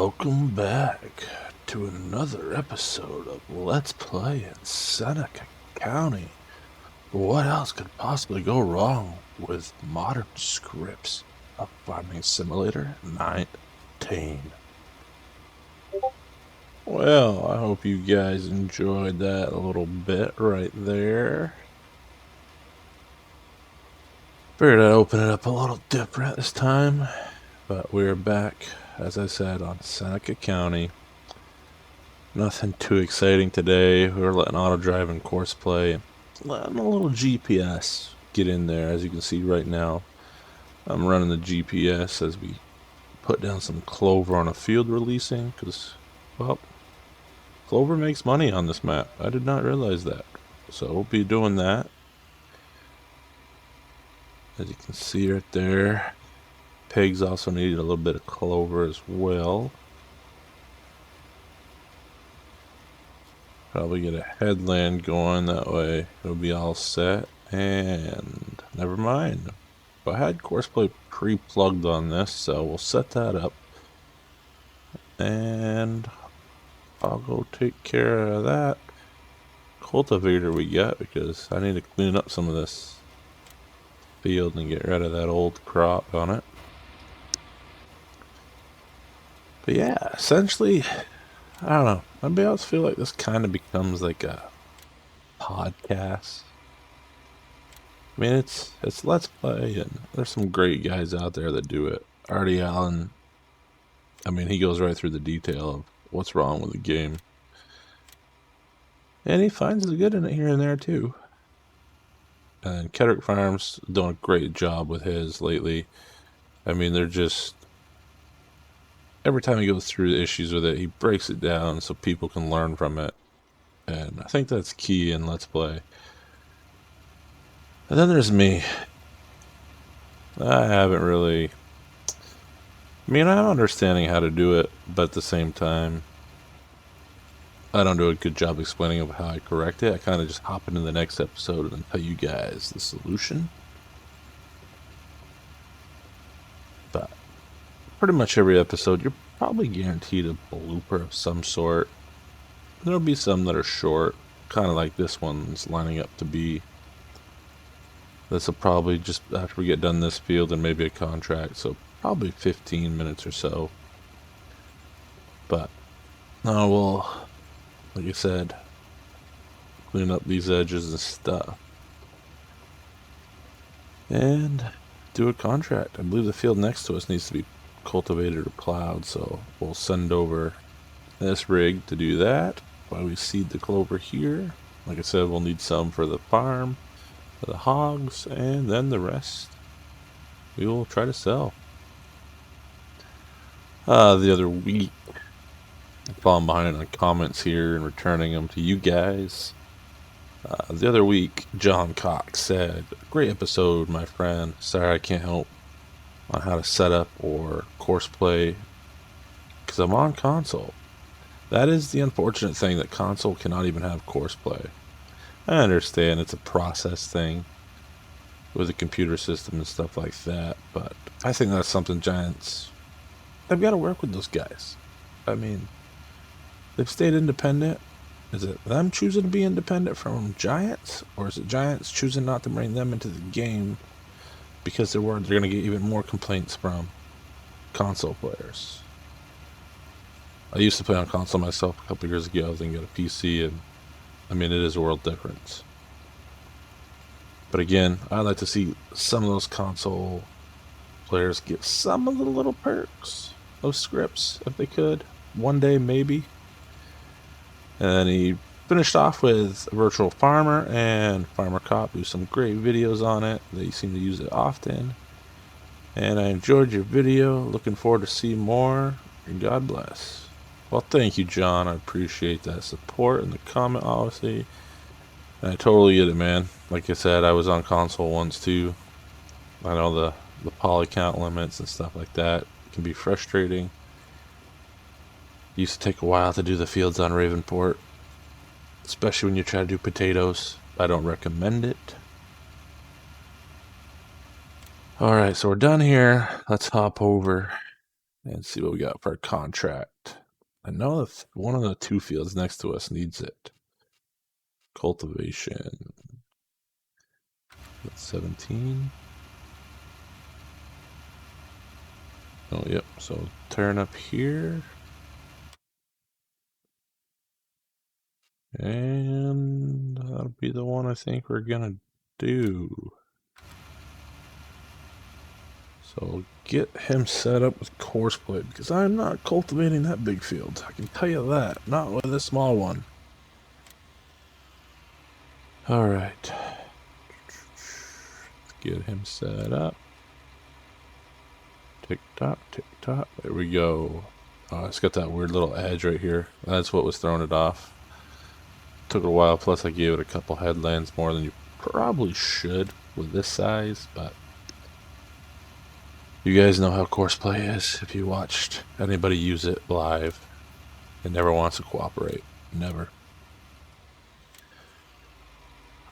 Welcome back to another episode of Let's Play in Seneca County. What else could possibly go wrong with modern scripts of Farming Simulator 19? Well, I hope you guys enjoyed that a little bit right there. Figured I'd open it up a little different this time, but we're back, as I said, on Seneca County. Nothing too exciting today. We're letting Autodrive and Courseplay, letting a little GPS get in there. As you can see right now, I'm running the GPS as we put down some clover on a field releasing, because, well, clover makes money on this map. I did not realize that. So we'll be doing that. As you can see right there, pigs also needed a little bit of clover as well. Probably get a headland going, that way it'll be all set. And never mind, I had Courseplay pre-plugged on this, so we'll set that up and I'll go take care of that cultivator we got, because I need to clean up some of this field and get rid of that old crop on it. But yeah, essentially, I don't know, maybe I feel like this kind of becomes like a podcast. I mean, it's Let's Play, and there's some great guys out there that do it. Elon, I mean, he goes right through the detail of what's wrong with the game. And he finds the good in it here and there, too. And Kedrick Farms doing a great job with his lately. I mean, they're just... every time he goes through the issues with it, he breaks it down so people can learn from it. And I think that's key in Let's Play. And then there's me. I haven't really... I mean, I'm understanding how to do it, but at the same time, I don't do a good job explaining of how I correct it. I kind of just hop into the next episode and tell you guys the solution. But pretty much every episode, you're probably guaranteed a blooper of some sort. There'll be some that are short, kind of like this one's lining up to be. This will probably just after we get done this field and maybe a contract, so probably 15 minutes or so. But we'll, like I said, clean up these edges and stuff and do a contract. I believe the field next to us needs to be cultivated or plowed, so we'll send over this rig to do that while we seed the clover here. Like I said, we'll need some for the farm, for the hogs, and then the rest we will try to sell. The other week, I'm falling behind on comments here and returning them to you guys. The other week, John Cox said, "Great episode, my friend. Sorry I can't help on how to set up or Courseplay because I'm on console." That is the unfortunate thing, that console cannot even have Courseplay. I understand it's a process thing with the computer system and stuff like that, but I think that's something Giants, they've got to work with those guys. I mean, they've stayed independent. Is it them choosing to be independent from Giants, or is it Giants choosing not to bring them into the game because they're worried they're going to get even more complaints from console players? I used to play on console myself a couple years ago, then got a PC, and I mean, it is a world difference. But again, I'd like to see some of those console players get some of the little perks of scripts, if they could. One day, maybe. And then he finished off with Virtual Farmer and Farmer Cop. Do some great videos on it. They seem to use it often. And I enjoyed your video. Looking forward to see more. And God bless. Well, thank you, John. I appreciate that support and the comment, obviously. And I totally get it, man. Like I said, I was on console once too. I know the poly count limits and stuff like that can be frustrating. It used to take a while to do the fields on Ravenport, especially when you try to do potatoes. I don't recommend it. Alright, so we're done here. Let's hop over and see what we got for a contract. I know if one of the 2 fields next to us needs it. Cultivation. That's 17. Oh, yep. So turn up here. And that'll be the one I think we're gonna do. So get him set up with Courseplay, because I'm not cultivating that big field. I can tell you that. Not with a small one. Alright. Get him set up. Tick tock, tick tock. There we go. Oh, it's got that weird little edge right here. That's what was throwing it off. Took a while, plus I gave it a couple headlands more than you probably should with this size, but you guys know how Courseplay is. If you watched anybody use it live, it never wants to cooperate. Never.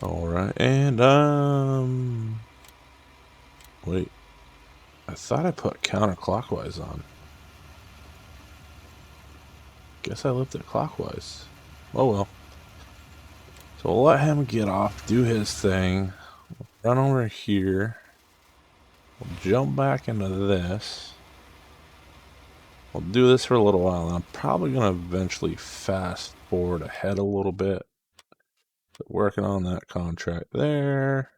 Alright, and wait. I thought I put counterclockwise on. Guess I left it clockwise. Oh well. So we'll let him get off, do his thing. Run over here. We'll jump back into this. We'll do this for a little while, and I'm probably going to eventually fast forward ahead a little bit. Working on that contract there.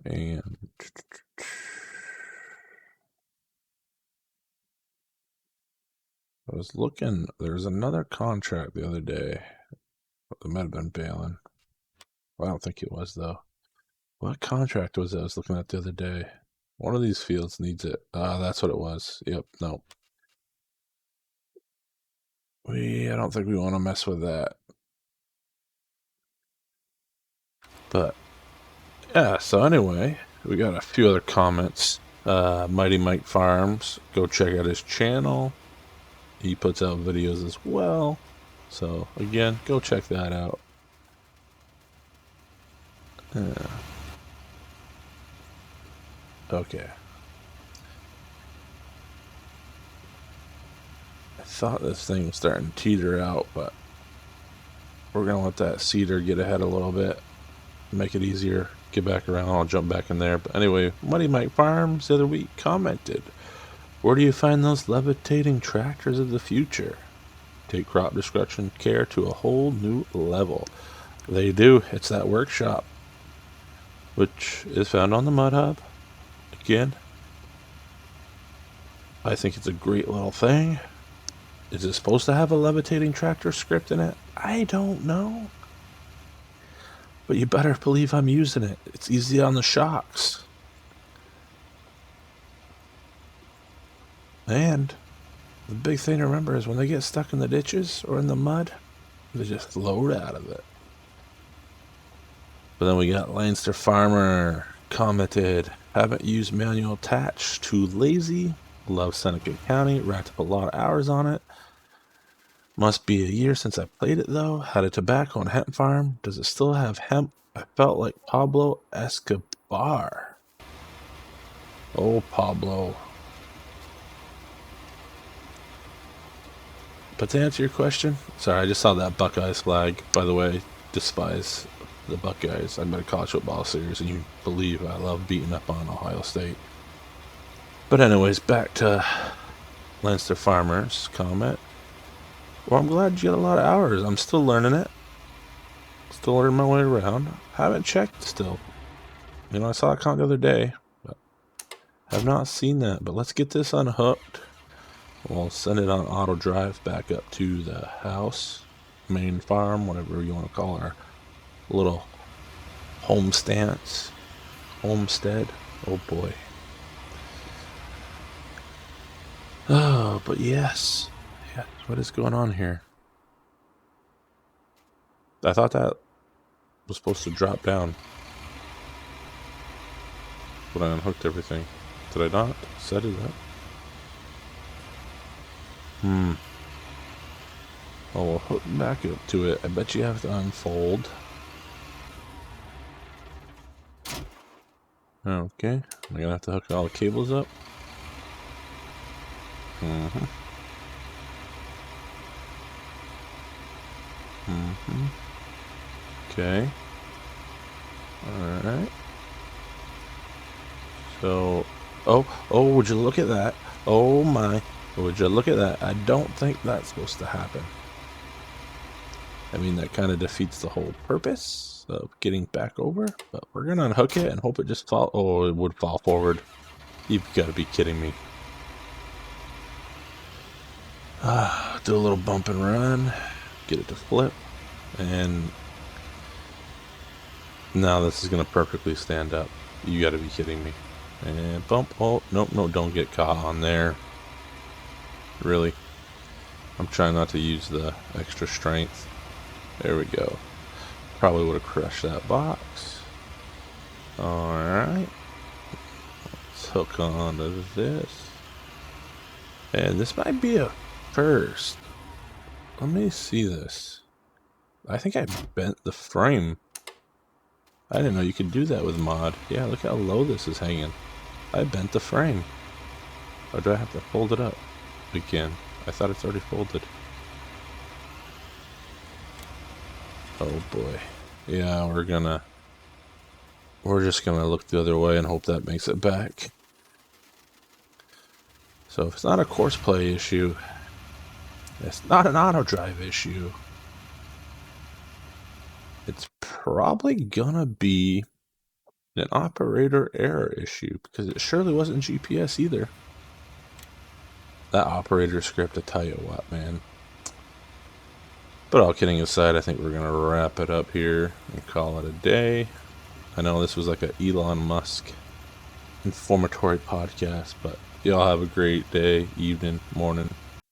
And I was looking, there was another contract the other day. It might have been Balin. Well, I don't think it was, though. What contract was it I was looking at the other day? One of these fields needs it. That's what it was. Yep, no. I don't think we want to mess with that. But, yeah, so anyway, we got a few other comments. Mighty Mike Farms, go check out his channel. He puts out videos as well. So, again, go check that out. Okay. I thought this thing was starting to teeter out, but we're going to let that cedar get ahead a little bit. Make it easier. Get back around. I'll jump back in there. But anyway, Mighty Mike Farms the other week commented, "Where do you find those levitating tractors of the future? Take crop destruction care to a whole new level." They do. It's that workshop, which is found on the Mud Hub. Again, I think it's a great little thing. Is it supposed to have a levitating tractor script in it? I don't know. But you better believe I'm using it. It's easy on the shocks. And the big thing to remember is when they get stuck in the ditches or in the mud, they just load out of it. But then we got Leinster Farmer commented, "Haven't used manual attach, too lazy. Love Seneca County, racked up a lot of hours on it. Must be a year since I played it though. Had a tobacco and hemp farm. Does it still have hemp? I felt like Pablo Escobar." Oh, Pablo. But to answer your question, sorry, I just saw that Buckeyes flag. By the way, despise the Buckeyes. I'm at a college football series, and you believe I love beating up on Ohio State. But anyways, back to Leinster Farmer's comment. "Well, I'm glad you got a lot of hours. I'm still learning it. Still learning my way around. Haven't checked still. You know, I saw a comment the other day, but have not seen that. But let's get this unhooked. We'll send it on Autodrive back up to the house, main farm, whatever you want to call our little homestead. Oh boy. Oh, but yes. Yeah, what is going on here? I thought that was supposed to drop down when I unhooked everything. Did I not set it up? Oh, we'll hook back up to it. I bet you have to unfold. Okay, am I gonna have to hook all the cables up? Mm-hmm. Mm-hmm. Okay. Alright. So, oh, would you look at that? Oh my, would you look at that? I don't think that's supposed to happen. I mean, that kind of defeats the whole purpose of getting back over, but we're gonna unhook it and hope it just fall. Oh, it would fall forward. You've got to be kidding me. Do a little bump and run, get it to flip, and now this is gonna perfectly stand up. You got to be kidding me. And bump. Oh, nope, no, don't get caught on there. Really? I'm trying not to use the extra strength. There we go. Probably would have crushed that box. Alright. Let's hook on to this. And this might be a first. Let me see this. I think I bent the frame. I didn't know you could do that with mod. Yeah, look how low this is hanging. I bent the frame. Or do I have to fold it up again? I thought it's already folded. Oh boy. Yeah, we're just gonna look the other way and hope that makes it back. So if it's not a Courseplay issue, it's not an Autodrive issue, it's probably gonna be an operator error issue, because it surely wasn't GPS either. That operator script, I tell you what, man. But all kidding aside, I think we're gonna wrap it up here and call it a day. I know this was like a Elon Musk informatory podcast, but y'all have a great day, evening, morning,